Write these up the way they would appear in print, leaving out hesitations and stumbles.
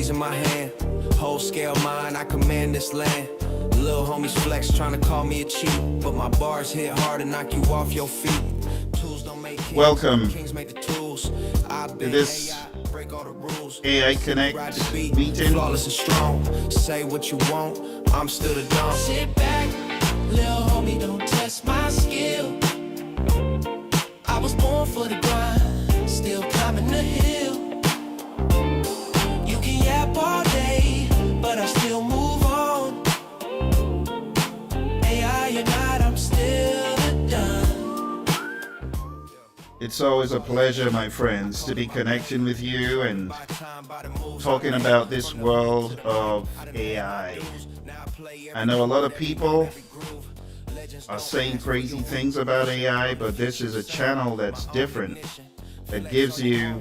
keys in my hand. Whole scale mine, I command this land. Little homies flex, trying to call me a cheat, but my bars hit hard and knock you off your feet. Tools don't make kings, Welcome kings make the tools. to this AI Connect meeting. Flawless and strong. Say what you want, I'm still the dog. Sit back, little homie, don't test my skill. I was born for the grind, still climbing the hill. You can yap all day, but I still move on. AI or not, I'm still the done. It's always a pleasure, my friends, to be connecting with you and talking about this world of AI. I know a lot of people are saying crazy things about AI, but this is a channel that's different, that gives you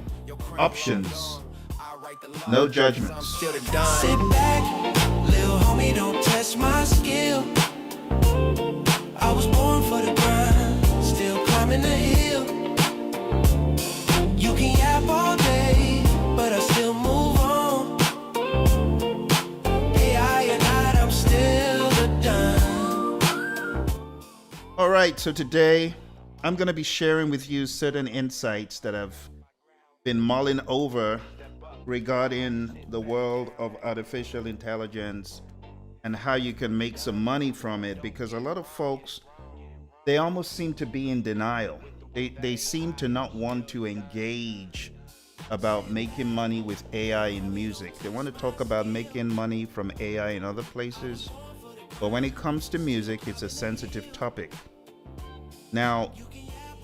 options, no judgments. Sit back, little homie, don't test my skill. I was born for the grind, still climbing the hill. You can yap all day, but I still move on. AI or not, I'm still the done. All right, so today I'm going to be sharing with you certain insights that I've been mulling over regarding the world of artificial intelligence and how you can make some money from it, because a lot of folks, they almost seem to be in denial. They seem to not want to engage about making money with AI in music. They want to talk about making money from AI in other places, but when it comes to music, it's a sensitive topic. Now,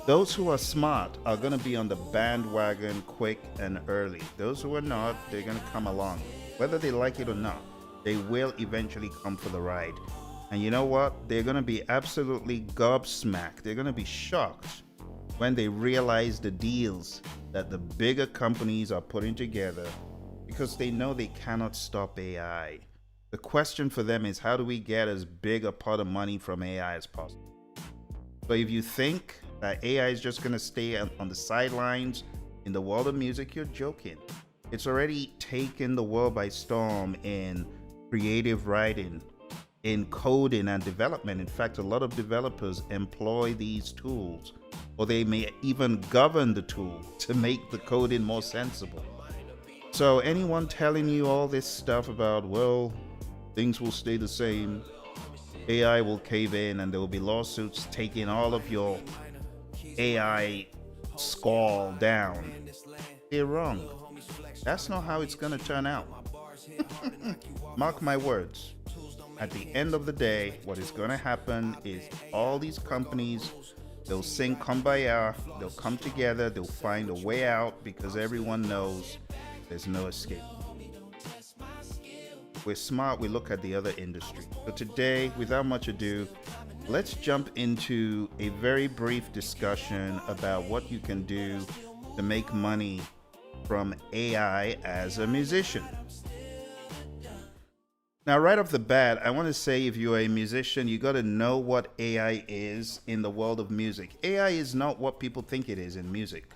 those who are smart are going to be on the bandwagon quick and early. Those who are not, they're going to come along. Whether they like it or not, they will eventually come for the ride. And you know what? They're going to be absolutely gobsmacked. They're going to be shocked when they realize the deals that the bigger companies are putting together, because they know they cannot stop AI. The question for them is, how do we get as big a pot of money from AI as possible? So if you think that AI is just going to stay on the sidelines in the world of music, you're joking. It's already taken the world by storm in creative writing, in coding and development. In fact, a lot of developers employ these tools, or they may even govern the tool to make the coding more sensible. So anyone telling you all this stuff about, well, things will stay the same, AI will cave in, and there will be lawsuits taking all of your AI score down, they're wrong. That's not how it's going to turn out. Mark my words. At the end of the day, what is going to happen is all these companies, they'll sing Kumbaya, they'll come together, they'll find a way out, because everyone knows there's no escape. We're smart, we look at the other industry. So today, without much ado, let's jump into a very brief discussion about what you can do to make money from AI as a musician. Now, right off the bat, I want to say, if you're a musician, you got to know what AI is in the world of music. AI is not what people think it is in music.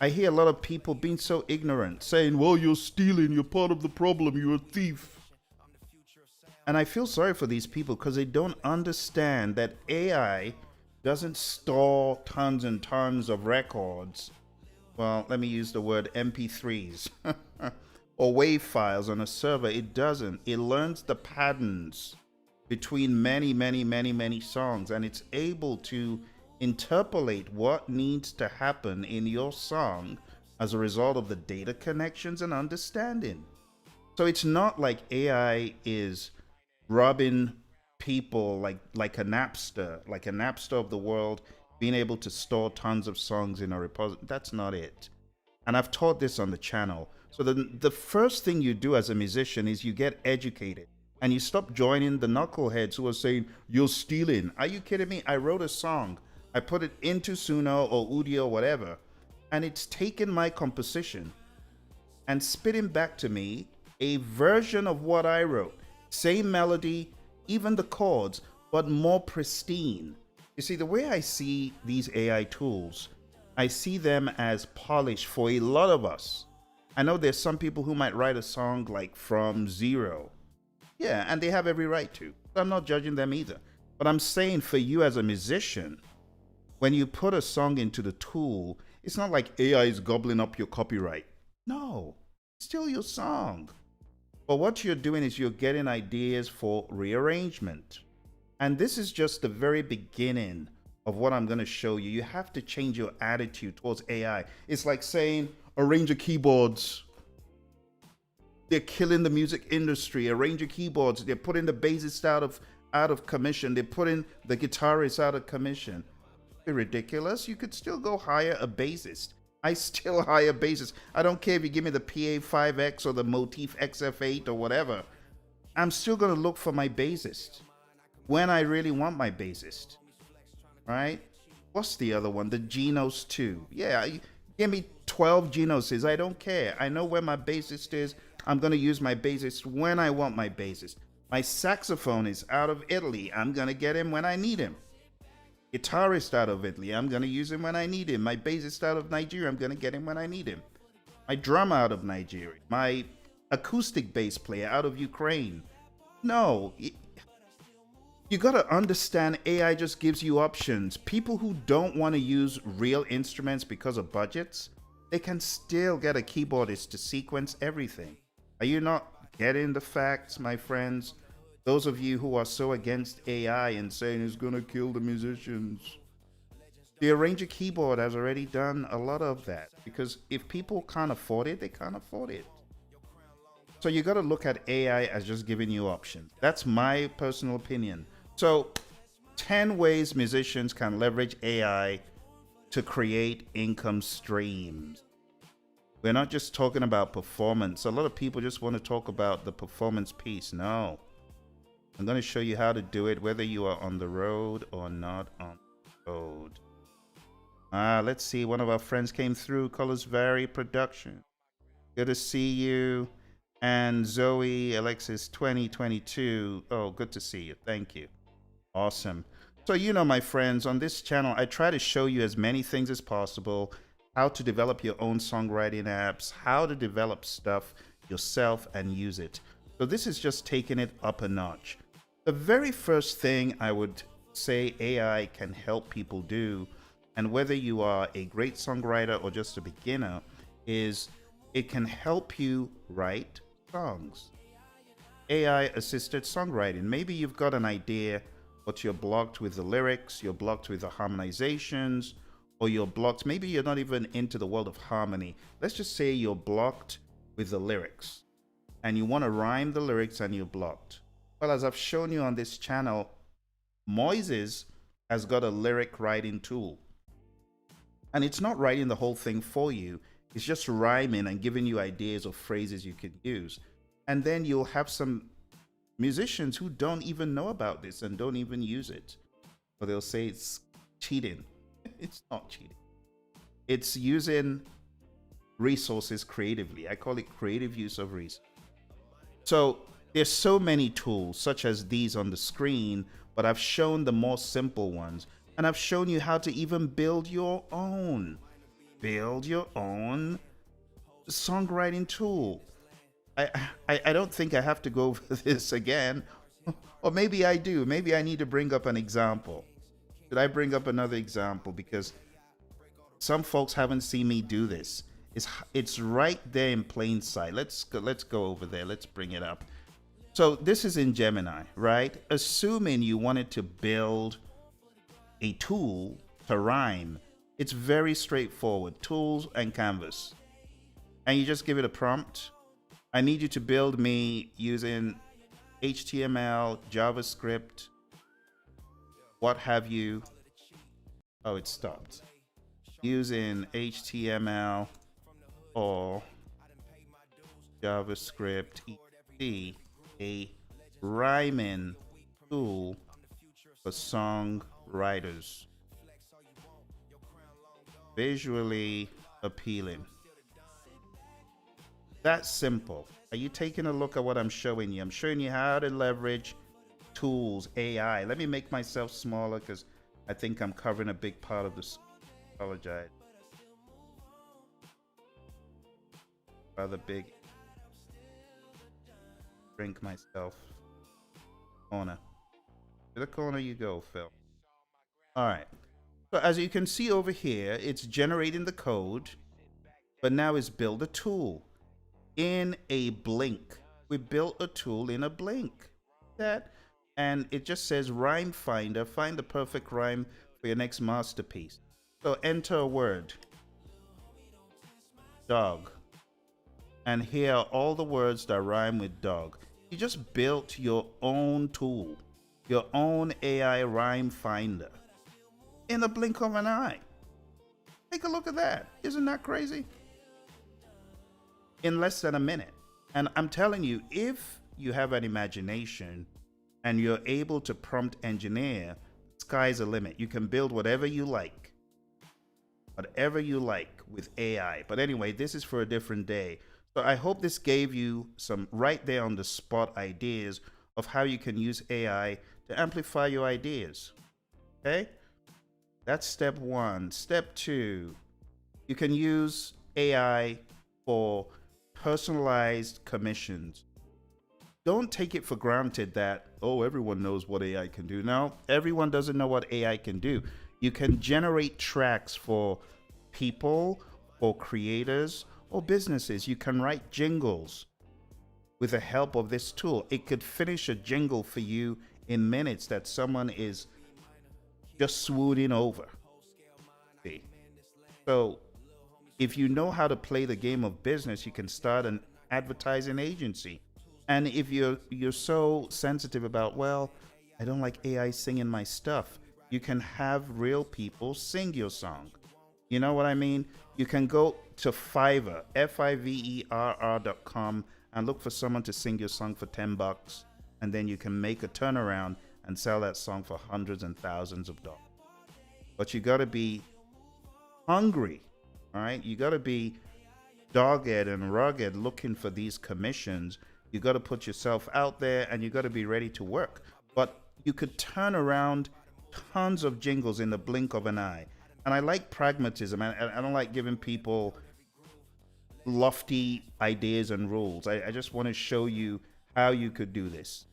I hear a lot of people being so ignorant, saying, well, you're stealing, you're part of the problem, you're a thief. And I feel sorry for these people, because they don't understand that AI doesn't store tons and tons of records. Well, let me use the word MP3s. Or WAV files on a server. It doesn't. It learns the patterns between many songs, and it's able to interpolate what needs to happen in your song as a result of the data connections and understanding. So it's not like AI is robbing people like a Napster of the world, being able to store tons of songs in a repository. That's not it. And I've taught this on the channel. So the first thing you do as a musician is you get educated, and you stop joining the knuckleheads who are saying, you're stealing. Are you kidding me? I wrote a song. I put it into Suno or Udio or whatever, and it's taken my composition and spitting back to me a version of what I wrote. Same melody, even the chords, but more pristine. You see, the way I see these AI tools, I see them as polish for a lot of us. I know there's some people who might write a song like from zero. Yeah, and they have every right to. I'm not judging them either. But I'm saying for you as a musician, when you put a song into the tool, it's not like AI is gobbling up your copyright. No, it's still your song. But what you're doing is you're getting ideas for rearrangement. And this is just the very beginning of what I'm going to show you. You have to change your attitude towards AI. It's like saying arrange your keyboards. They're killing the music industry. Arrange your keyboards. They're putting the bassist out of commission. They're putting the guitarists out of commission. Be ridiculous. You could still go hire a bassist. I still hire bassists. I don't care if you give me the PA5X or the Motif XF8 or whatever. I'm still going to look for my bassist when I really want my bassist. Right? What's the other one? The Genos 2. Yeah, give me 12 Genoses. I don't care. I know where my bassist is. I'm going to use my bassist when I want my bassist. My saxophone is out of Italy. I'm going to get him when I need him. Guitarist out of Italy. I'm going to use him when I need him. My bassist out of Nigeria. I'm going to get him when I need him. My drummer out of Nigeria. My acoustic bass player out of Ukraine. No. You got to understand AI just gives you options. People who don't want to use real instruments because of budgets, they can still get a keyboardist to sequence everything. Are you not getting the facts, my friends? Those of you who are so against AI and saying it's going to kill the musicians. The Arranger keyboard has already done a lot of that, because if people can't afford it, they can't afford it. So you got to look at AI as just giving you options. That's my personal opinion. So 10 ways musicians can leverage AI to create income streams. We're not just talking about performance. A lot of people just want to talk about the performance piece. No. I'm going to show you how to do it, whether you are on the road or not on the road. Let's see. One of our friends came through. Colors Vary Production. Good to see you. And Zoe Alexis 2022. Oh, good to see you. Thank you. Awesome. So, you know, my friends, on this channel, I try to show you as many things as possible. How to develop your own songwriting apps. How to develop stuff yourself and use it. So this is just taking it up a notch. The very first thing I would say AI can help people do, and whether you are a great songwriter or just a beginner, is it can help you write songs. AI assisted songwriting. Maybe you've got an idea, but you're blocked with the lyrics, you're blocked with the harmonizations, or you're blocked. Maybe you're not even into the world of harmony. Let's just say you're blocked with the lyrics and you want to rhyme the lyrics and you're blocked. Well, as I've shown you on this channel, Moises has got a lyric writing tool. And it's not writing the whole thing for you. It's just rhyming and giving you ideas of phrases you can use. And then you'll have some musicians who don't even know about this and don't even use it. Or they'll say it's cheating. It's not cheating. It's using resources creatively. I call it creative use of resources. So there's so many tools such as these on the screen, but I've shown the more simple ones, and I've shown you how to even build your own songwriting tool. I don't think I have to go over this again, or maybe I do. Maybe I need to bring up an example. Should I bring up another example? Because some folks haven't seen me do this. It's right there in plain sight. Let's go over there. Let's bring it up. So this is in Gemini, right? Assuming you wanted to build a tool to rhyme, it's very straightforward. Tools and Canvas. And you just give it a prompt. I need you to build me using HTML, JavaScript, what have you. Oh, it stopped. Using HTML or JavaScript, etc. A rhyming tool for songwriters. Visually appealing. That's simple. Are you taking a look at what I'm showing you? I'm showing you how to leverage tools, AI. Let me make myself smaller because I think I'm covering a big part of this. Apologize. rather big drink myself. Corner. To the corner you go, Phil. All right. So as you can see over here, it's generating the code, but now it's build a tool in a blink. We built a tool in a blink. That, and it just says rhyme finder. Find the perfect rhyme for your next masterpiece. So enter a word. Dog. And here are all the words that rhyme with dog. You just built your own tool, your own AI rhyme finder in the blink of an eye. Take a look at that. Isn't that crazy? In less than a minute. And I'm telling you, if you have an imagination and you're able to prompt engineer, sky's the limit. You can build whatever you like. Whatever you like with AI. But anyway, this is for a different day. So I hope this gave you some right there on the spot ideas of how you can use AI to amplify your ideas. Okay? That's step one. Step two, you can use AI for personalized commissions. Don't take it for granted that, oh, everyone knows what AI can do. No, everyone doesn't know what AI can do. You can generate tracks for people or creators or businesses. You can write jingles with the help of this tool. It could finish a jingle for you in minutes that someone is just swooning over. See? So if you know how to play the game of business, you can start an advertising agency. And if you're so sensitive about, well, I don't like AI singing my stuff, you can have real people sing your song. You know what I mean? You can go to Fiverr, fiverr.com, and look for someone to sing your song for $10, and then you can make a turnaround and sell that song for hundreds and thousands of dollars. But you got to be hungry, all right? You got to be dogged and rugged looking for these commissions. You got to put yourself out there, and you got to be ready to work. But you could turn around tons of jingles in the blink of an eye. And I like pragmatism. I don't like giving people lofty ideas and rules. I just want to show you how you could do this.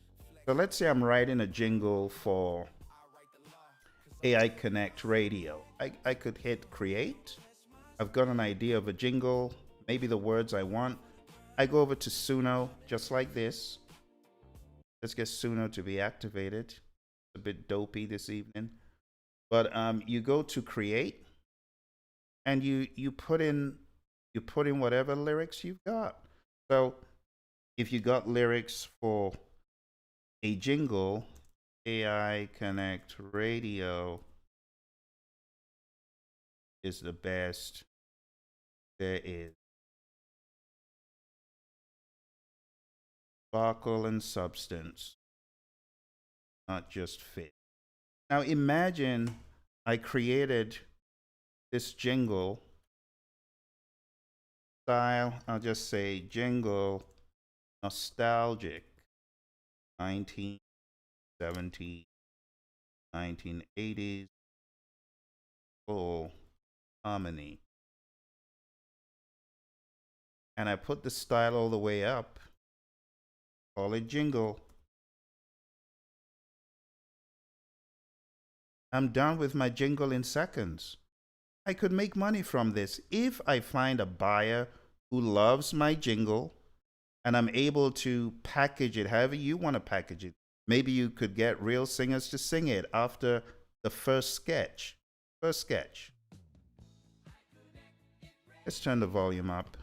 So let's say I'm writing a jingle for AI Connect Radio. I could hit create. I've got an idea of a jingle, maybe the words I want. I go over to Suno, just like this. Let's get Suno to be activated. It's a bit dopey this evening. But you go to create, and you put in whatever lyrics you've got. So if you got lyrics for a jingle, AI Connect Radio is the best there is. Sparkle and substance, not just fit. Now imagine I created this jingle style. I'll just say jingle nostalgic 1970s, 1980s, full harmony. And I put the style all the way up. Call it jingle. I'm done with my jingle in seconds. I could make money from this if I find a buyer who loves my jingle and I'm able to package it however you want to package it. Maybe you could get real singers to sing it after the first sketch. Let's turn the volume up.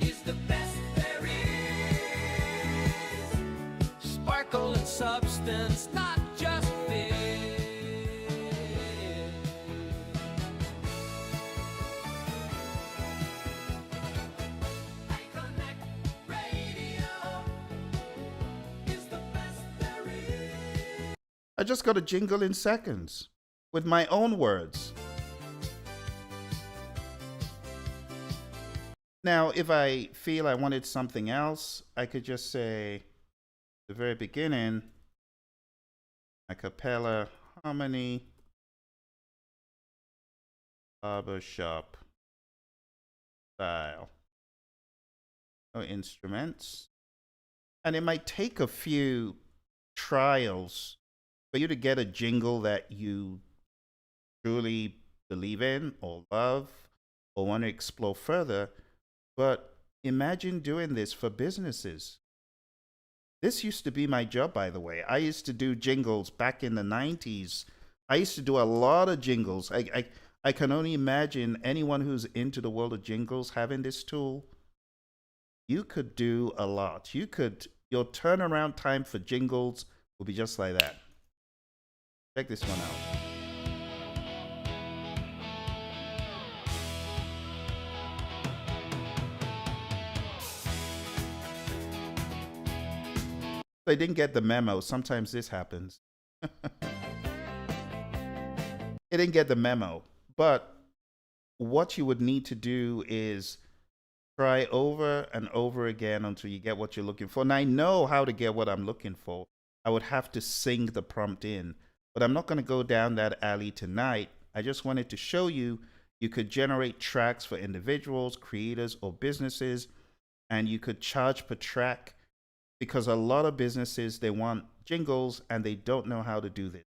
Is the best there is. Sparkle and substance, not just fit. iConnect Radio is the best there is. I just got a jingle in seconds with my own words. Now, if I feel I wanted something else, I could just say at the very beginning, a cappella harmony, barbershop style. or instruments. And it might take a few trials for you to get a jingle that you truly believe in or love or want to explore further. But imagine doing this for businesses. This used to be my job, by the way. I used to do jingles back in the 90s. I used to do a lot of jingles. I can only imagine anyone who's into the world of jingles having this tool. You could do a lot. Your turnaround time for jingles will be just like that. Check this one out. They didn't get the memo. Sometimes this happens. It didn't get the memo. But what you would need to do is try over and over again until you get what you're looking for. And I know how to get what I'm looking for. I would have to sing the prompt in. But I'm not going to go down that alley tonight. I just wanted to show you could generate tracks for individuals, creators, or businesses. And you could charge per track, because a lot of businesses, they want jingles and they don't know how to do this.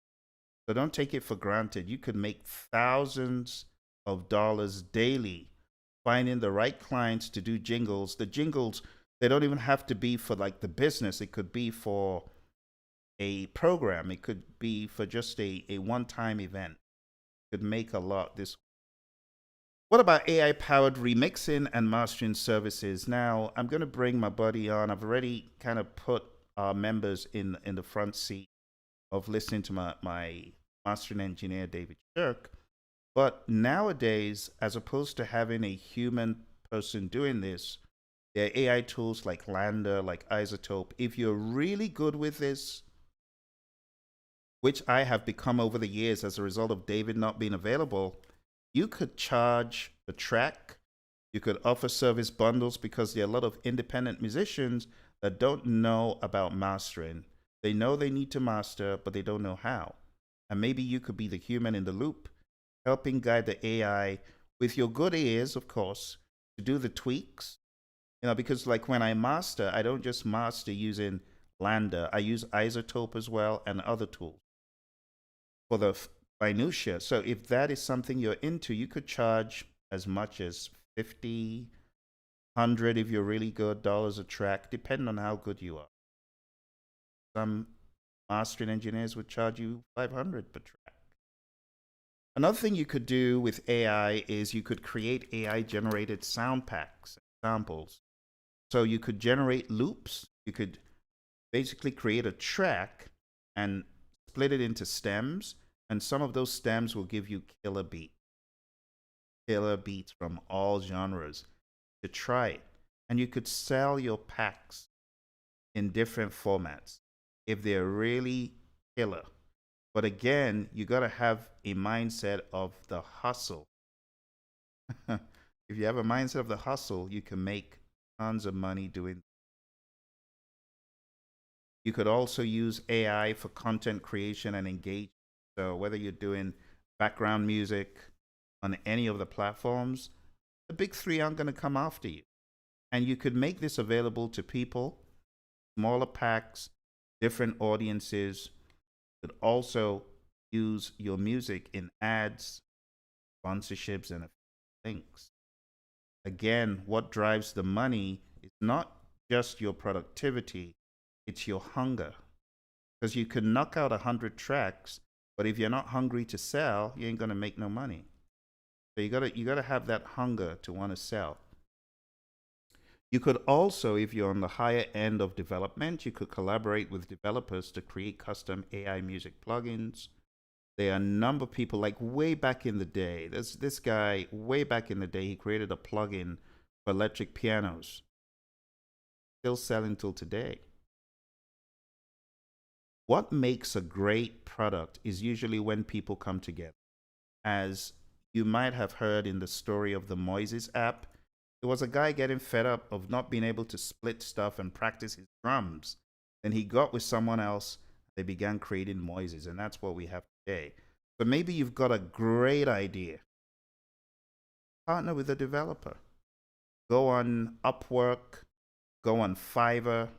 So don't take it for granted. You could make thousands of dollars daily finding the right clients to do jingles. The jingles, they don't even have to be for like the business. It could be for a program. It could be for just a one-time event. Could make a lot this. What about AI-powered remixing and mastering services? Now, I'm going to bring my buddy on. I've already kind of put our members in the front seat of listening to my mastering engineer, David Shirk. But nowadays, as opposed to having a human person doing this, there are AI tools like Lambda, like iZotope. If you're really good with this, which I have become over the years as a result of David not being available, you could charge a track. You could offer service bundles, because there are a lot of independent musicians that don't know about mastering. They know they need to master, but they don't know how. And maybe you could be the human in the loop, helping guide the AI with your good ears, of course, to do the tweaks. Because like when I master, I don't just master using Lambda. I use iZotope as well and other tools for the minutia. So if that is something you're into, you could charge as much as 50, 100 if you're really good, dollars a track, depending on how good you are. Some mastering engineers would charge you 500 per track. Another thing you could do with AI is you could create AI generated sound packs, samples. So you could generate loops. You could basically create a track and split it into stems. And some of those stems will give you killer beats from all genres to try it. And you could sell your packs in different formats if they're really killer. But again, you got to have a mindset of the hustle. If you have a mindset of the hustle, you can make tons of money doing. You could also use AI for content creation and engagement. So whether you're doing background music on any of the platforms, the big three aren't going to come after you. And you could make this available to people, smaller packs, different audiences. You could also use your music in ads, sponsorships, and links. Again, what drives the money is not just your productivity, it's your hunger. Because you can knock out 100 tracks, but if you're not hungry to sell, you ain't gonna make no money. So you gotta have that hunger to want to sell. You could also, if you're on the higher end of development, you could collaborate with developers to create custom AI music plugins. There are a number of people, like way back in the day. There's this guy, way back in the day, he created a plugin for electric pianos. Still selling till today. What makes a great product is usually when people come together. As you might have heard in the story of the Moises app, there was a guy getting fed up of not being able to split stuff and practice his drums. Then he got with someone else. They began creating Moises, and that's what we have today. So maybe you've got a great idea. Partner with a developer. Go on Upwork, go on Fiverr,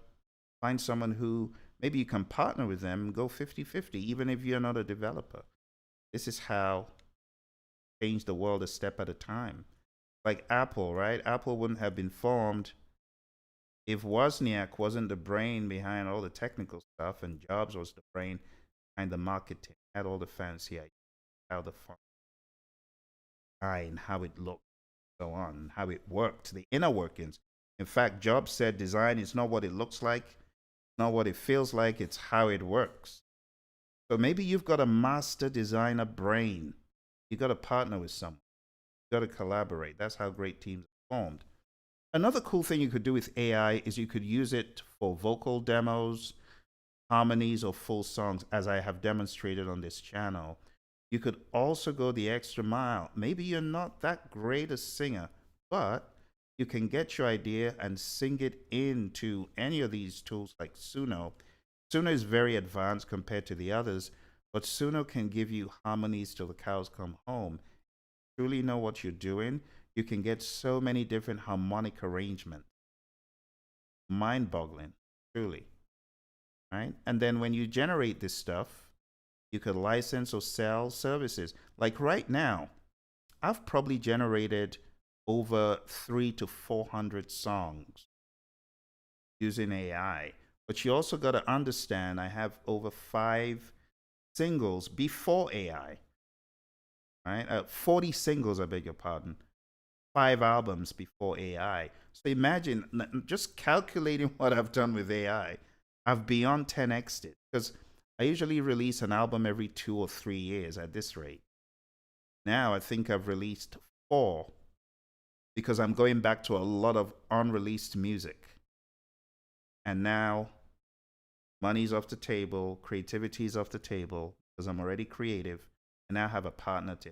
find someone who maybe you can partner with them, go 50-50, even if you're not a developer. This is how change the world a step at a time. Like Apple, right? Apple wouldn't have been formed if Wozniak wasn't the brain behind all the technical stuff and Jobs was the brain behind the marketing, had all the fancy ideas, how the font, how it looked, so on, how it worked, the inner workings. In fact, Jobs said design is not what it looks like, not what it feels like, it's how it works. So maybe you've got a master designer brain. You've got to partner with someone. You've got to collaborate. That's how great teams are formed. Another cool thing you could do with AI is you could use it for vocal demos, harmonies, or full songs, as I have demonstrated on this channel. You could also go the extra mile. Maybe you're not that great a singer, but you can get your idea and sing it into any of these tools like Suno. Suno is very advanced compared to the others, but Suno can give you harmonies till the cows come home. Truly know what you're doing. You can get so many different harmonic arrangements. Mind-boggling, truly. Right? And then when you generate this stuff, you could license or sell services. Like right now, I've probably generated over 300 to 400 songs using AI. But you also got to understand I have over 5 singles before AI. Right? 40 singles, I beg your pardon. 5 albums before AI. So imagine just calculating what I've done with AI. I've beyond 10x'd it because I usually release an album every 2 or 3 years at this rate. Now I think I've released 4 because I'm going back to a lot of unreleased music. And now money's off the table, creativity's off the table because I'm already creative and now have a partner to.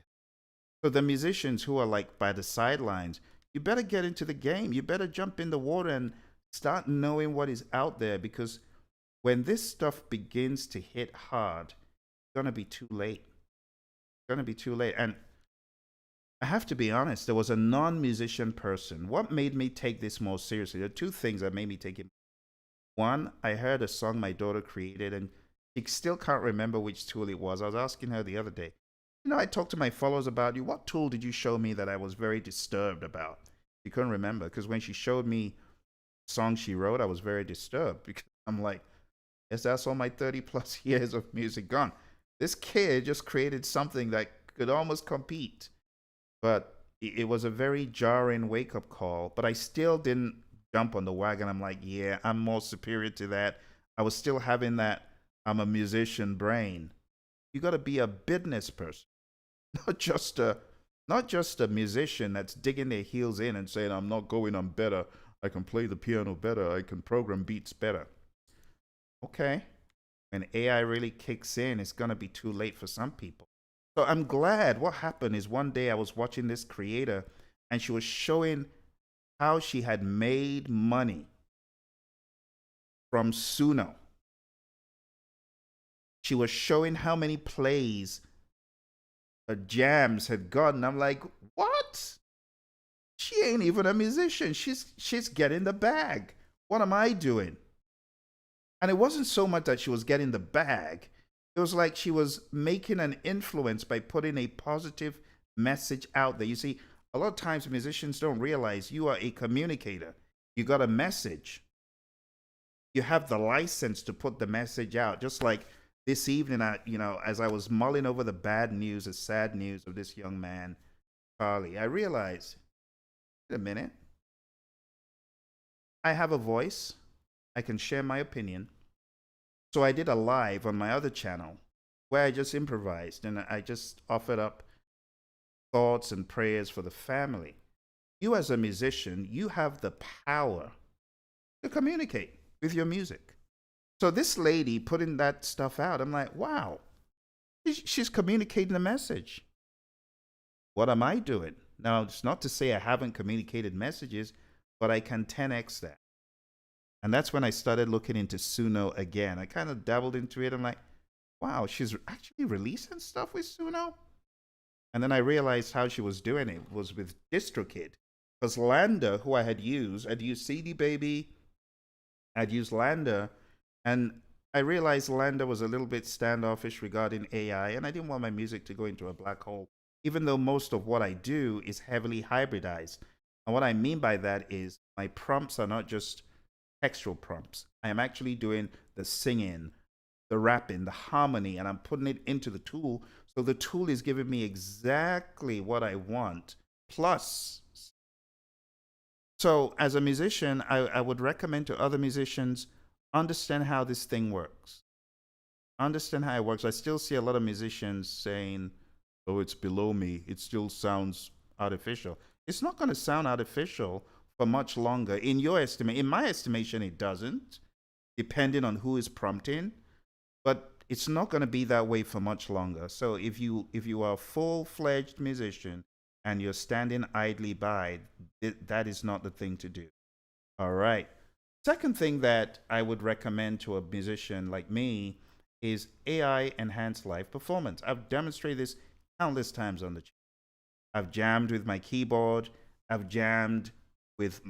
So the musicians who are like by the sidelines, you better get into the game. You better jump in the water and start knowing what is out there, because when this stuff begins to hit hard, it's going to be too late. It's going to be too late. And I have to be honest, there was a non-musician person. What made me take this more seriously? There are 2 things that made me take it. One, I heard a song my daughter created, and she still can't remember which tool it was. I was asking her the other day, you know, I talked to my followers about you. What tool did you show me that I was very disturbed about? She couldn't remember, because when she showed me the song she wrote, I was very disturbed because I'm like, yes, that's all my 30 plus years of music gone. This kid just created something that could almost compete. But it was a very jarring wake-up call, but I still didn't jump on the wagon. I'm like, yeah, I'm more superior to that. I was still having that I'm a musician brain. You got to be a business person. Not just a musician that's digging their heels in and saying, I'm not going, I'm better. I can play the piano better. I can program beats better. Okay. When AI really kicks in, it's going to be too late for some people. So I'm glad what happened is one day I was watching this creator and she was showing how she had made money from Suno. She was showing how many plays her jams had gotten. I'm like, what? She ain't even a musician. She's getting the bag. What am I doing? And it wasn't so much that she was getting the bag. It was like she was making an influence by putting a positive message out there. You see, a lot of times musicians don't realize you are a communicator. You got a message. You have the license to put the message out. Just like this evening, as I was mulling over the bad news, the sad news of this young man, Charlie, I realized, wait a minute. I have a voice. I can share my opinion. So I did a live on my other channel where I just improvised and I just offered up thoughts and prayers for the family. You as a musician, you have the power to communicate with your music. So this lady putting that stuff out, I'm like, wow, she's communicating a message. What am I doing? Now, it's not to say I haven't communicated messages, but I can 10x that. And that's when I started looking into Suno again. I kind of dabbled into it. I'm like, wow, she's actually releasing stuff with Suno? And then I realized how she was doing it was with DistroKid. Because Lander, who I had used CD Baby, I'd use LaMDA, and I realized LaMDA was a little bit standoffish regarding AI, and I didn't want my music to go into a black hole, even though most of what I do is heavily hybridized. And what I mean by that is my prompts are not just textual prompts. I am actually doing the singing, the rapping, the harmony, and I'm putting it into the tool. So the tool is giving me exactly what I want, plus. So as a musician, I would recommend to other musicians, understand how this thing works. Understand how it works. I still see a lot of musicians saying, oh, it's below me. It still sounds artificial. It's not going to sound artificial for much longer. In your estimate, in my estimation, it doesn't, depending on who is prompting. But it's not going to be that way for much longer. So if you are a full-fledged musician and you're standing idly by, that is not the thing to do. All right. Second thing that I would recommend to a musician like me is AI enhanced live performance. I've demonstrated this countless times on the channel. I've jammed with my keyboard. I've jammed with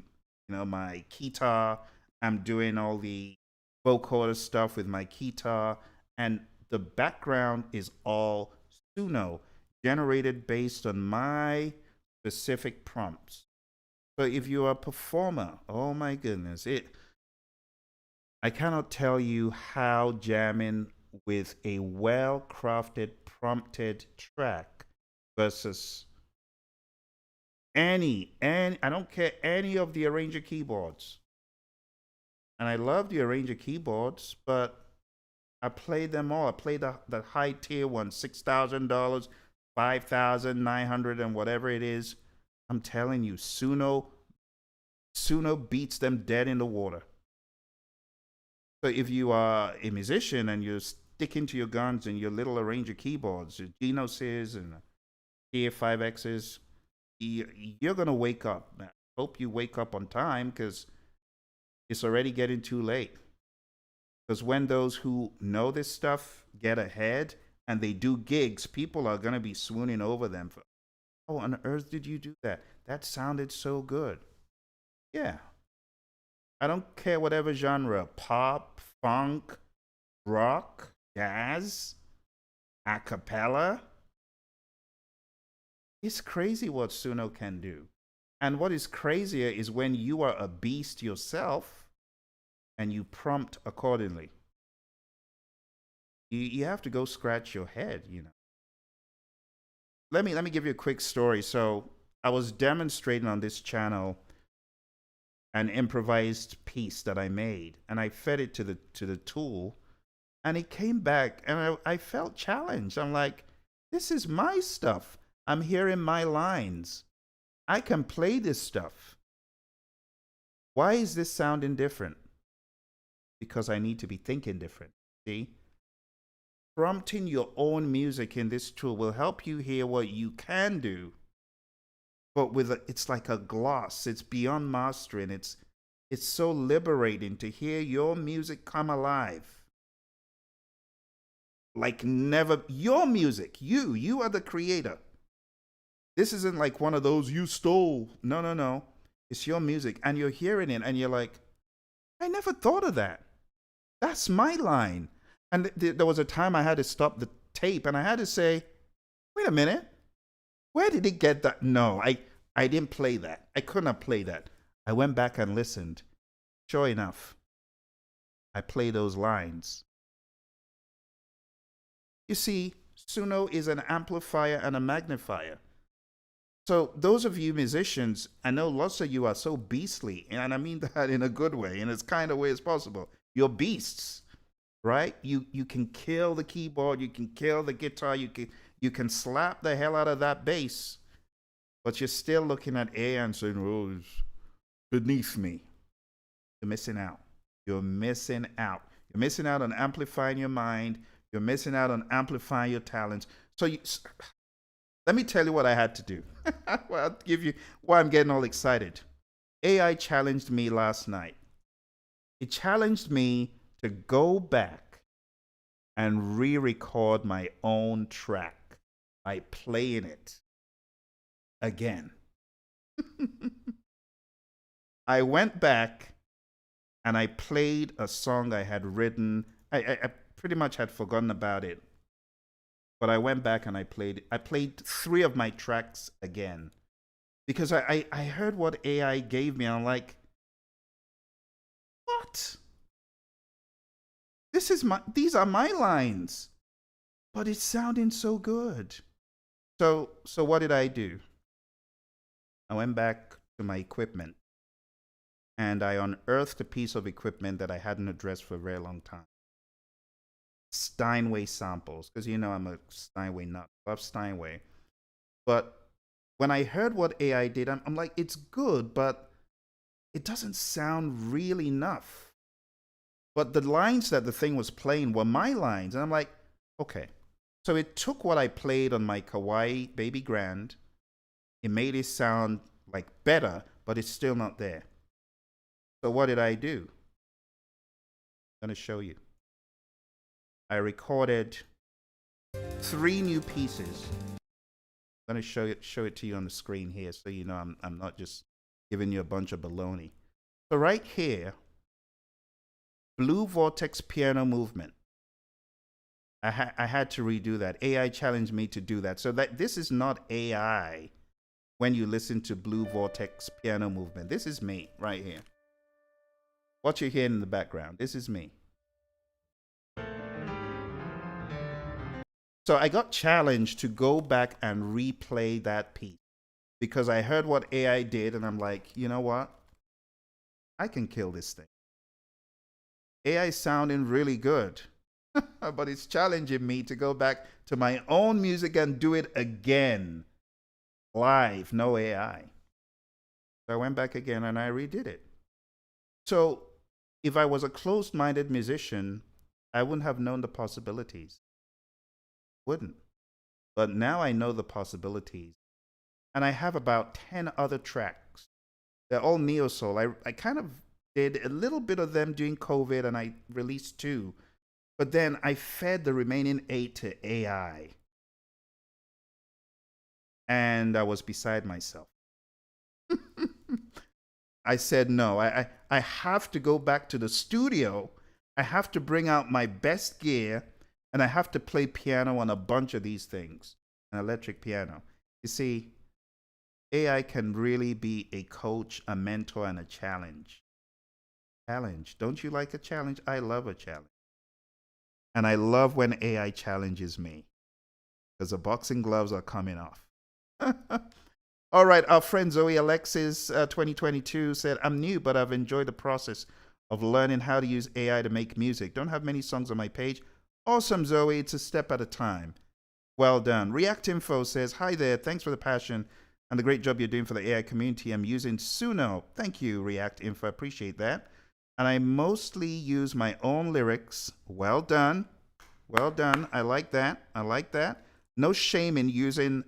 my guitar. I'm doing all the vocoder stuff with my guitar, and the background is all Suno, generated based on my specific prompts. So if you're a performer, oh my goodness, I cannot tell you how jamming with a well-crafted, prompted track versus I don't care, any of the arranger keyboards. And I love the arranger keyboards, but I played them all. I played the high tier one, $6,000, $5,900, and whatever it is. I'm telling you, Suno beats them dead in the water. So if you are a musician and you're sticking to your guns and your little arranger keyboards, your Genesis and TF5Xs, you're going to wake up. I hope you wake up on time, because it's already getting too late. Because when those who know this stuff get ahead and they do gigs, people are going to be swooning over them. Oh, on earth did you do that? That sounded so good. Yeah. I don't care whatever genre, pop, funk, rock, jazz, a cappella. It's crazy what Suno can do. And what is crazier is when you are a beast yourself and you prompt accordingly. You have to go scratch your head, Let me give you a quick story. So I was demonstrating on this channel an improvised piece that I made, and I fed it to the tool, and it came back, and I felt challenged. I'm like, this is my stuff. I'm hearing my lines. I can play this stuff. Why is this sounding different? Because I need to be thinking different. See? Prompting your own music in this tool will help you hear what you can do, but it's like a gloss. It's beyond mastering. It's so liberating to hear your music come alive. Like never. Your music. You are the creator. This isn't like one of those you stole. No. It's your music, and you're hearing it, and you're like, I never thought of that. That's my line. And there was a time I had to stop the tape, and I had to say, wait a minute. Where did it get that? No, I didn't play that. I could not play that. I went back and listened. Sure enough, I play those lines. You see, Suno is an amplifier and a magnifier. So those of you musicians, I know lots of you are so beastly, and I mean that in a good way, in as kind of way as possible. You're beasts, right? You can kill the keyboard, you can kill the guitar, you can slap the hell out of that bass, but you're still looking at AI and saying, oh, it's beneath me. You're missing out. You're missing out. You're missing out on amplifying your mind. You're missing out on amplifying your talents. So let me tell you what I had to do. Well, I'll give you why I'm getting all excited. AI challenged me last night. It challenged me to go back and re-record my own track by playing it again. I went back and I played a song I had written. I pretty much had forgotten about it, but I went back and I played 3 of my tracks again because I heard what AI gave me. And I'm like, what? These are my lines, but it's sounding so good. So what did I do? I went back to my equipment and I unearthed a piece of equipment that I hadn't addressed for a very long time. Steinway samples, because you know I'm a Steinway nut. Love Steinway. But when I heard what AI did, I'm like, it's good, but it doesn't sound real enough. But the lines that the thing was playing were my lines. And I'm like, okay. So it took what I played on my Kauai Baby Grand. It made it sound like better, but it's still not there. So what did I do? I'm going to show you. I recorded 3 new pieces. I'm going to show it to you on the screen here so you know I'm not just giving you a bunch of baloney. So right here, Blue Vortex piano movement. I had to redo that. AI challenged me to do that. So that this is not AI when you listen to Blue Vortex piano movement. This is me right here. What you're hearing in the background, this is me. So I got challenged to go back and replay that piece because I heard what AI did and I'm like, you know what? I can kill this thing. AI is sounding really good, but it's challenging me to go back to my own music and do it again. Live, no AI. So I went back again and I redid it. So if I was a closed-minded musician, I wouldn't have known the possibilities. Wouldn't. But now I know the possibilities. And I have about 10 other tracks. They're all neo-soul. I kind of did a little bit of them during COVID and I released 2. But then I fed the remaining 8 to AI. And I was beside myself. I said, no, I have to go back to the studio. I have to bring out my best gear and I have to play piano on a bunch of these things, an electric piano. You see, AI can really be a coach, a mentor, and a challenge. Challenge. Don't you like a challenge? I love a challenge. And I love when AI challenges me because the boxing gloves are coming off. All right, our friend Zoe Alexis 2022 said, I'm new, but I've enjoyed the process of learning how to use AI to make music. Don't have many songs on my page. Awesome, Zoe. It's a step at a time. Well done. React Info says, hi there. Thanks for the passion and the great job you're doing for the AI community. I'm using Suno. Thank you, React Info. Appreciate that. And I mostly use my own lyrics. Well done. Well done. I like that. I like that. No shame in using,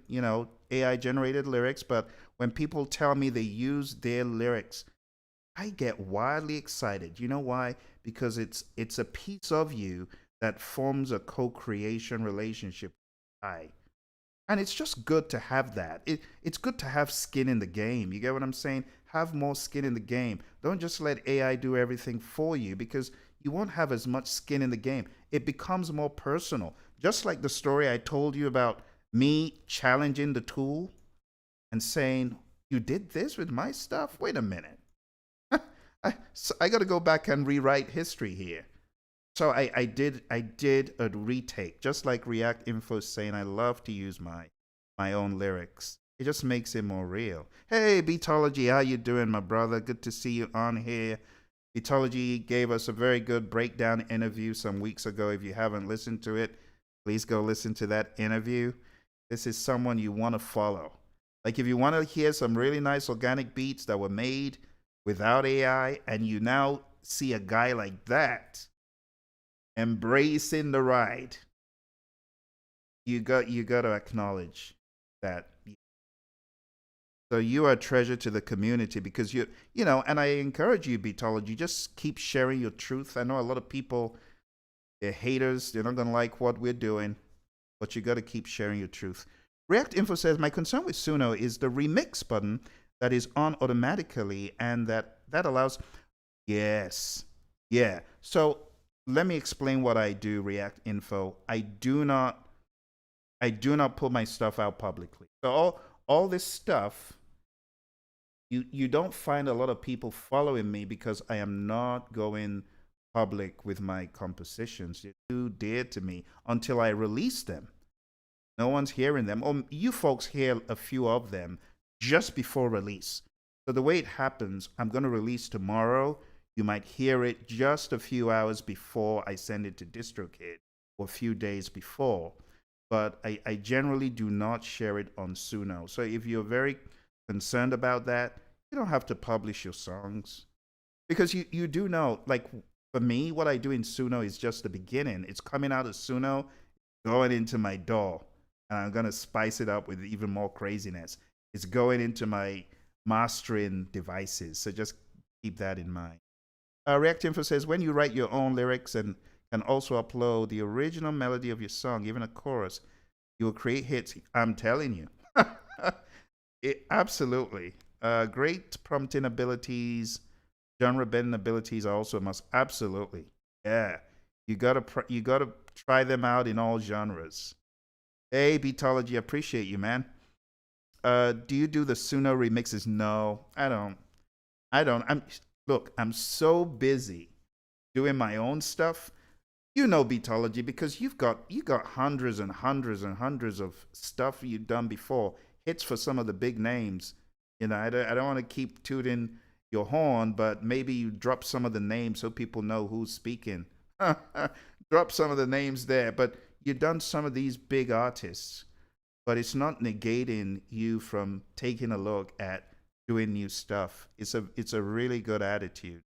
AI generated lyrics, but when people tell me they use their lyrics, I get wildly excited. You know why? Because it's a piece of you that forms a co-creation relationship with AI. And it's just good to have that. It's good to have skin in the game. You get what I'm saying? Have more skin in the game. Don't just let AI do everything for you because you won't have as much skin in the game. It becomes more personal. Just like the story I told you about me challenging the tool and saying, you did this with my stuff? Wait a minute. I got to go back and rewrite history here. So I did a retake, just like React Info saying I love to use my own lyrics. It just makes it more real. Hey, Beatology, how you doing, my brother? Good to see you on here. Beatology gave us a very good breakdown interview some weeks ago. If you haven't listened to it, please go listen to that interview. This is someone you want to follow. Like if you want to hear some really nice organic beats that were made without AI, and you now see a guy like that embracing the ride, you got to acknowledge that. So you are a treasure to the community because and I encourage you, Beatology, just keep sharing your truth. I know a lot of people, they're haters. They're not going to like what we're doing, but you got to keep sharing your truth. React Info says, my concern with Suno is the remix button that is on automatically and that allows, Yes. Yeah. So let me explain what I do, React Info. I do not put my stuff out publicly. So all this stuff, you don't find a lot of people following me because I am not going public with my compositions. They're too dear to me until I release them. No one's hearing them. Or you folks hear a few of them just before release. So the way it happens, I'm going to release tomorrow. You might hear it just a few hours before I send it to DistroKid, or a few days before. But I generally do not share it on Suno. So if you're very concerned about that, you don't have to publish your songs. Because you do know, like for me, what I do in Suno is just the beginning. It's coming out of Suno, going into my DAW. And I'm going to spice it up with even more craziness. It's going into my mastering devices. So just keep that in mind. React Info says, when you write your own lyrics and can also upload the original melody of your song, even a chorus, you will create hits. I'm telling you. Absolutely. Great prompting abilities, genre bending abilities are also a must. Absolutely. Yeah. You gotta try them out in all genres. Hey, Beatology, appreciate you, man. Do you do the Suno remixes? No, I don't. I'm so busy doing my own stuff. You know Beatology because you got hundreds and hundreds and hundreds of stuff you've done before. Hits for some of the big names. You know, I don't want to keep tooting your horn, but maybe you drop some of the names so people know who's speaking. Drop some of the names there, but you've done some of these big artists, but it's not negating you from taking a look at doing new stuff. It's a really good attitude.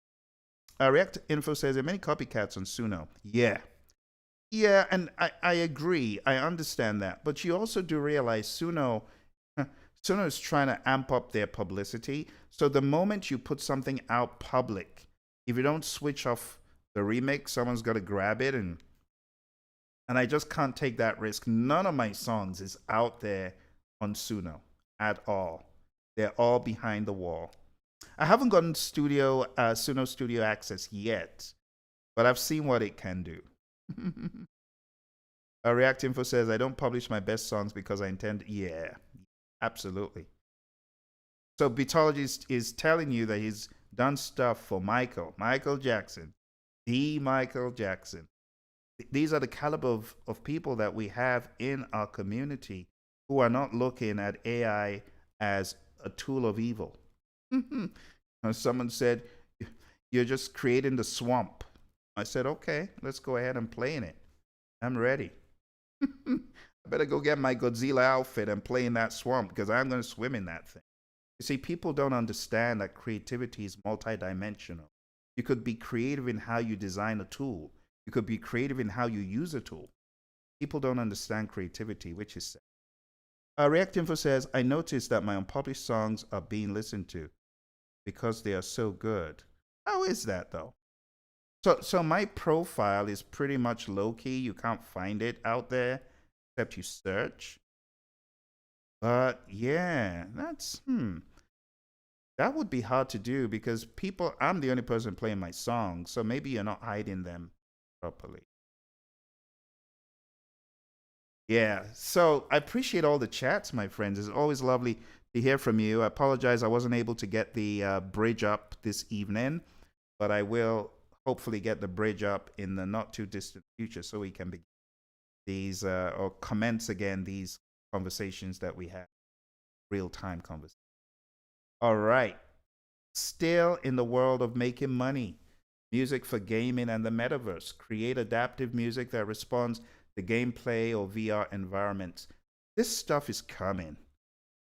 React Info says there are many copycats on Suno. Yeah, and I agree. I understand that, but you also do realize Suno is trying to amp up their publicity. So the moment you put something out public, if you don't switch off the remix, someone's got to grab it, and I just can't take that risk. None of my songs is out there on Suno at all. They're all behind the wall. I haven't gotten Suno Studio access yet, but I've seen what it can do. React Info says, I don't publish my best songs because I intend. Yeah, absolutely. So Beatology is telling you that he's done stuff for Michael Jackson, the Michael Jackson. These are the caliber of people that we have in our community who are not looking at AI as a tool of evil. Someone said, you're just creating the swamp. I said, okay, let's go ahead and play in it. I'm ready. I better go get my Godzilla outfit and play in that swamp because I'm going to swim in that thing. You see, people don't understand that creativity is multidimensional. You could be creative in how you design a tool. You could be creative in how you use a tool. People don't understand creativity, which is sad. React Info says, I noticed that my unpublished songs are being listened to because they are so good. How is that, though? So my profile is pretty much low-key. You can't find it out there except you search. But yeah, that would be hard to do because I'm the only person playing my songs, so maybe you're not hiding them properly. Yeah, so I appreciate all the chats, my friends. It's always lovely to hear from you. I apologize I wasn't able to get the bridge up this evening, but I will hopefully get the bridge up in the not too distant future so we can begin these or commence again these conversations that we have, real-time conversations. All right, still in the world of making money, music for gaming and the metaverse. Create adaptive music that responds to gameplay or VR environments. This stuff is coming.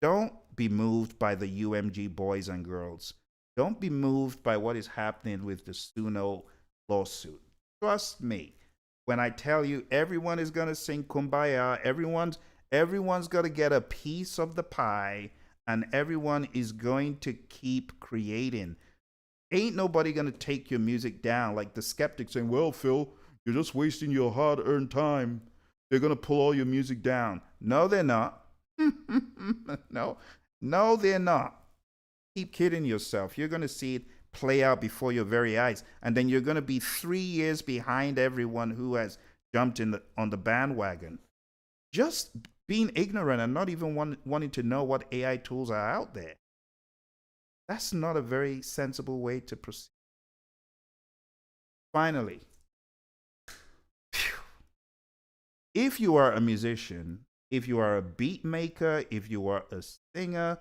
Don't be moved by the UMG boys and girls. Don't be moved by what is happening with the Suno lawsuit. Trust me when I tell you everyone is going to sing Kumbaya, everyone's going to get a piece of the pie, and everyone is going to keep creating. Ain't nobody going to take your music down like the skeptics saying, well, Phil, you're just wasting your hard-earned time. They're going to pull all your music down. No, they're not. No, they're not. Keep kidding yourself. You're going to see it play out before your very eyes. And then you're going to be 3 years behind everyone who has jumped on the bandwagon. Just being ignorant and not even wanting to know what AI tools are out there. That's not a very sensible way to proceed. Finally, if you are a musician, if you are a beat maker, if you are a singer,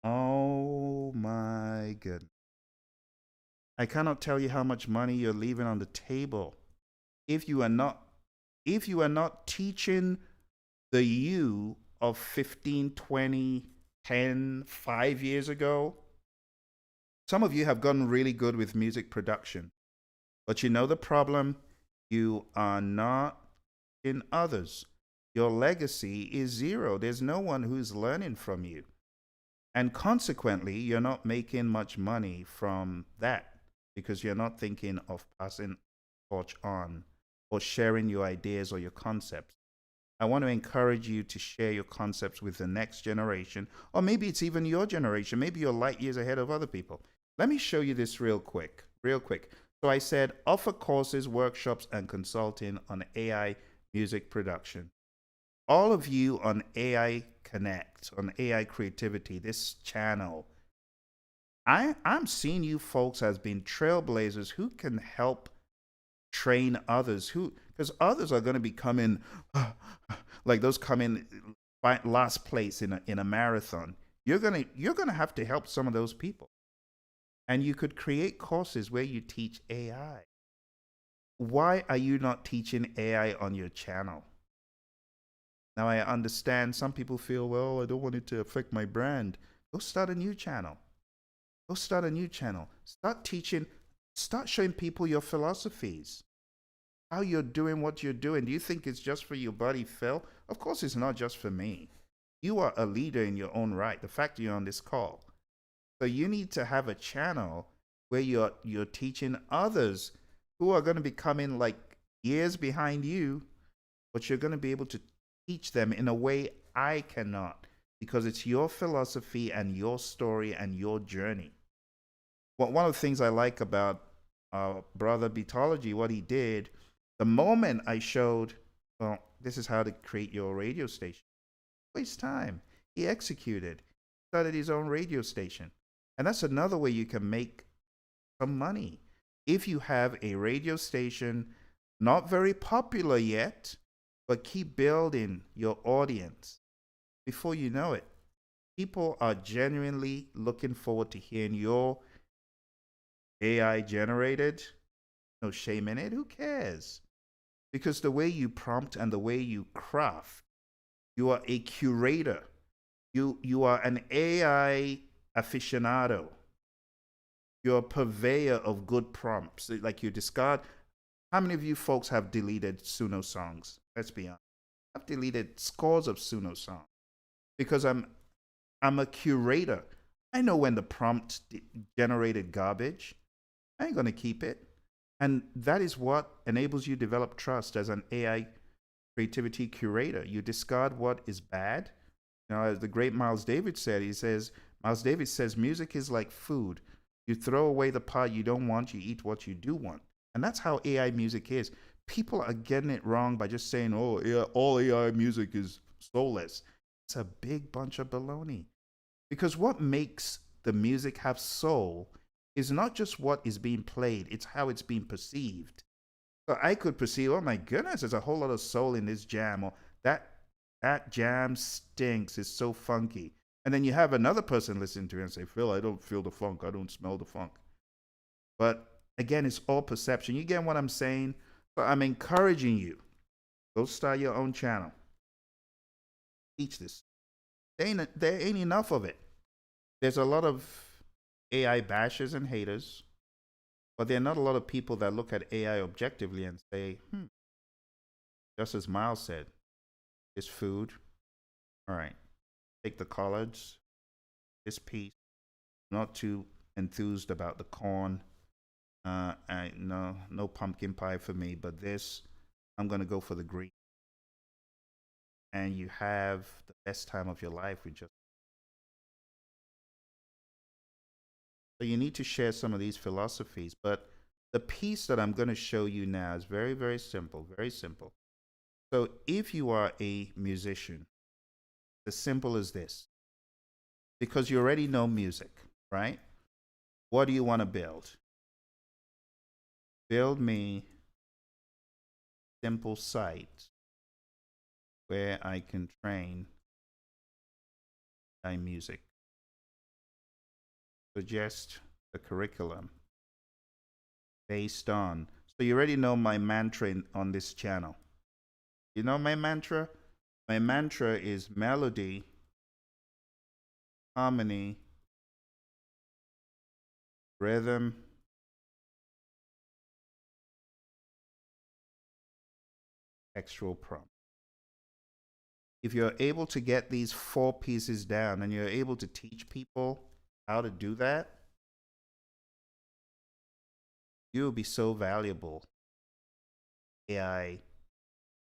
oh my goodness. I cannot tell you how much money you're leaving on the table if you are not teaching the you of 15, 20, 10, 5 years ago. Some of you have gotten really good with music production, but you know the problem? You are not in others. Your legacy is zero. There's no one who's learning from you. And consequently, you're not making much money from that because you're not thinking of passing torch on or sharing your ideas or your concepts. I want to encourage you to share your concepts with the next generation, or maybe it's even your generation. Maybe you're light years ahead of other people. Let me show you this real quick. So I said offer courses, workshops, and consulting on AI music production. All of you on AI Connect, on AI Creativity, this channel, I'm seeing you folks as being trailblazers who can help train others, because others are going to be coming like those coming last place in a marathon. You're gonna have to help some of those people, and you could create courses where you teach AI. Why are you not teaching AI on your channel? Now I understand some people feel, well, I don't want it to affect my brand. Go start a new channel. Start teaching. Start showing people your philosophies, how you're doing what you're doing. Do you think it's just for your buddy Phil? Of course it's not just for me. You are a leader in your own right, the fact you're on this call. So you need to have a channel where you're teaching others who are going to be coming like years behind you, but you're going to be able to teach them in a way I cannot, because it's your philosophy and your story and your journey. Well, one of the things I like about Brother Beatology, what he did, the moment I showed, well, this is how to create your radio station. Waste time. He executed, started his own radio station. And that's another way you can make some money. If you have a radio station, not very popular yet, but keep building your audience. Before you know it, people are genuinely looking forward to hearing your AI generated. No shame in it. Who cares? Because the way you prompt and the way you craft, you are a curator. You are an AI aficionado. You're a purveyor of good prompts. Like you discard. How many of you folks have deleted Suno songs? Let's be honest. I've deleted scores of Suno songs because I'm a curator. I know when the prompt generated garbage. I ain't gonna keep it. And that is what enables you to develop trust as an AI creativity curator. You discard what is bad. Now, as the great Miles Davis said, Miles Davis says, music is like food. You throw away the part you don't want, you eat what you do want. And that's how AI music is. People are getting it wrong by just saying, oh, yeah, all AI music is soulless. It's a big bunch of baloney. Because what makes the music have soul is not just what is being played, it's how it's being perceived. So I could perceive, oh my goodness, there's a whole lot of soul in this jam, or that jam stinks, it's so funky. And then you have another person listen to it and say, Phil, I don't feel the funk, I don't smell the funk. But again, it's all perception. You get what I'm saying? But I'm encouraging you, go start your own channel. Teach this. There ain't enough of it. There's a lot of AI bashers and haters, but there are not a lot of people that look at AI objectively and say, just as Miles said, it's food. All right, take the collards, this piece, not too enthused about the corn. No pumpkin pie for me, but this, I'm going to go for the green. And you have the best time of your life with just So you need to share some of these philosophies. But the piece that I'm going to show you now is very, very simple, very simple. So if you are a musician, as simple as this, because you already know music, right? What do you want to build? Build me a simple site where I can train my music. Suggest a curriculum based on. So you already know my mantra on this channel. You know my mantra? My mantra is melody, harmony, rhythm, textual prompt. If you're able to get these 4 pieces down and you're able to teach people how to do that, you'll be so valuable. AI,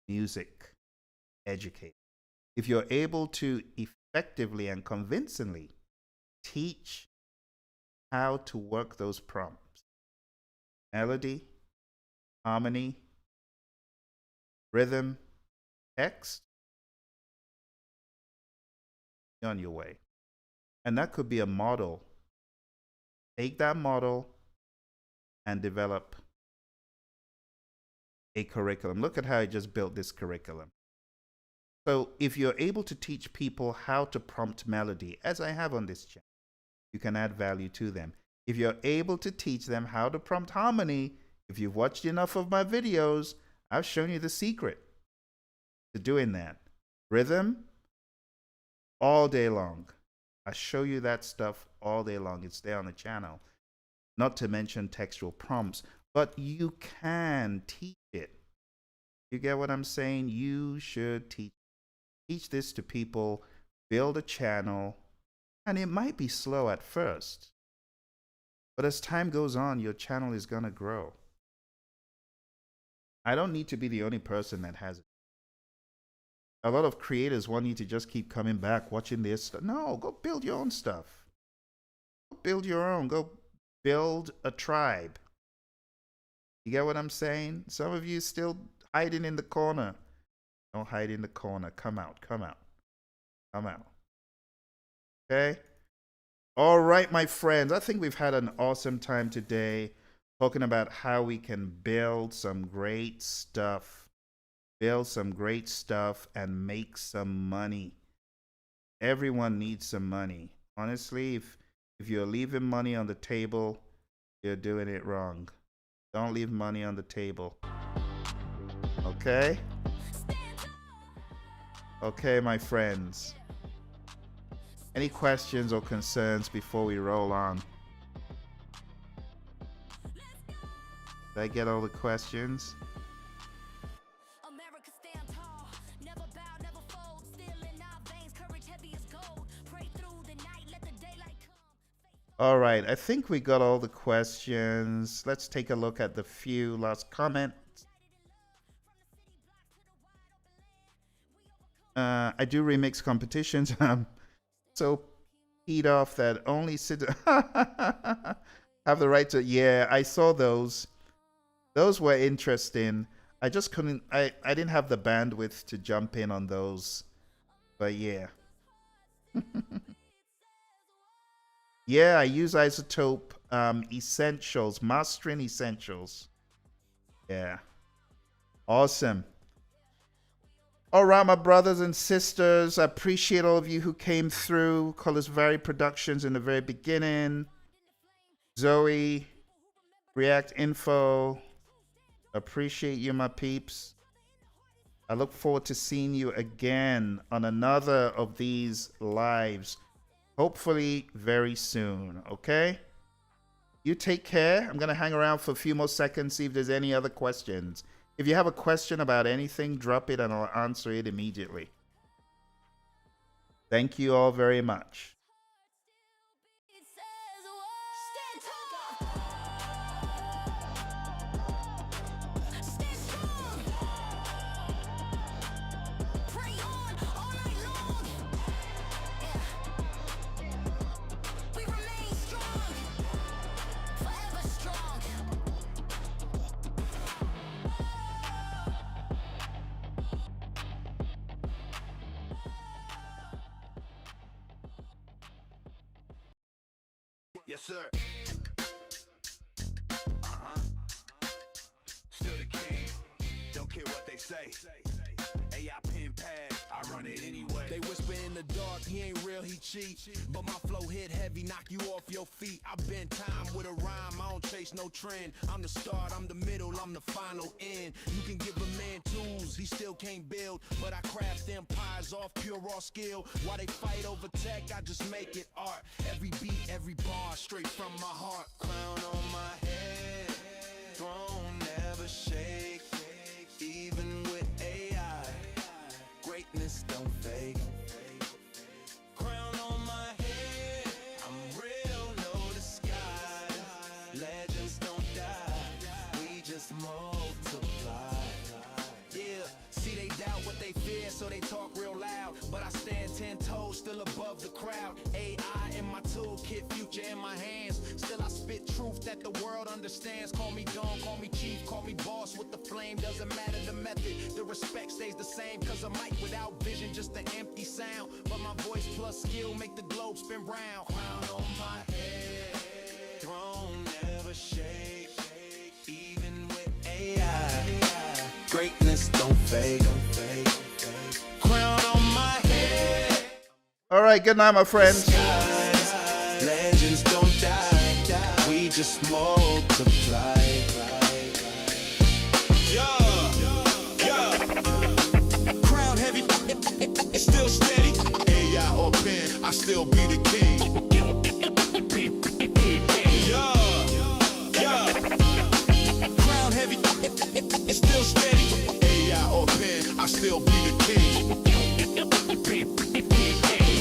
music, educator. If you're able to effectively and convincingly teach how to work those prompts, melody, harmony, rhythm, text, you're on your way. And that could be a model. Take that model and develop a curriculum. Look at how I just built this curriculum. So if you're able to teach people how to prompt melody, as I have on this channel, you can add value to them. If you're able to teach them how to prompt harmony, if you've watched enough of my videos, I've shown you the secret to doing that. Rhythm, all day long. I show you that stuff all day long. It's there on the channel. Not to mention textual prompts, but you can teach it. You get what I'm saying? You should teach this to people, build a channel, and it might be slow at first. But as time goes on, your channel is going to grow. I don't need to be the only person that has it. A lot of creators want you to just keep coming back, watching this stuff. No, go build your own stuff. Go build your own. Go build a tribe. You get what I'm saying? Some of you still hiding in the corner. Don't hide in the corner. Come out, come out, come out. Okay? All right, my friends. I think we've had an awesome time today talking about how we can build some great stuff. Build some great stuff and make some money. Everyone needs some money. Honestly, if you're leaving money on the table, you're doing it wrong. Don't leave money on the table. Okay? Okay, my friends. Any questions or concerns before we roll on? Did I get all the questions? All right, I think we got all the questions. Let's take a look at the few last comments. I do remix competitions. I'm so peed off that only have the right to. Yeah, I saw those. Those were interesting. I just couldn't. I didn't have the bandwidth to jump in on those. But yeah. Yeah, I use iZotope Essentials, Mastering Essentials. Yeah. Awesome. All right, my brothers and sisters, I appreciate all of you who came through. Colors Vary Productions in the very beginning. Zoe, React Info. Appreciate you, my peeps. I look forward to seeing you again on another of these lives. Hopefully very soon, okay? You take care. I'm going to hang around for a few more seconds, see if there's any other questions. If you have a question about anything, drop it and I'll answer it immediately. Thank you all very much. Yes, sir. Still the king. Don't care what they say. AI pen pad, I run it anyway. They whisper in the dark, he ain't real, he cheat. But my flow hit heavy, knock you off your feet. I bend time with a rhyme, I don't chase no trend. I'm the start, I'm the middle, I'm the final end. You can give a man tools, he still can't build. But I craft empires off pure raw skill. While they fight over tech, I just make it art. Every beat, every bar, straight from my heart. Crown on my head, throne never shake. Even with AI, greatness don't fade. Crown on my head, I'm real, no disguise. Legends don't die, we just multiply. Yeah, see they doubt what they fear, so they talk real loud. But I stand 10 toes, still above the crowd. AI in my toolkit, future in my hands. Still I spit truth that the world understands. Call me Don, call me Chief, call me Boss with the flame. Doesn't matter the method, the respect stays the same. Cause a mic without vision, just an empty sound. But my voice plus skill make the globe spin round. Crown on my head, throne never shake. Even with AI, greatness don't fade. Crown on my head. All right, good night, my friends. Legends don't die, we just multiply. Crown heavy, it's still steady. AI or pen, I still be the king.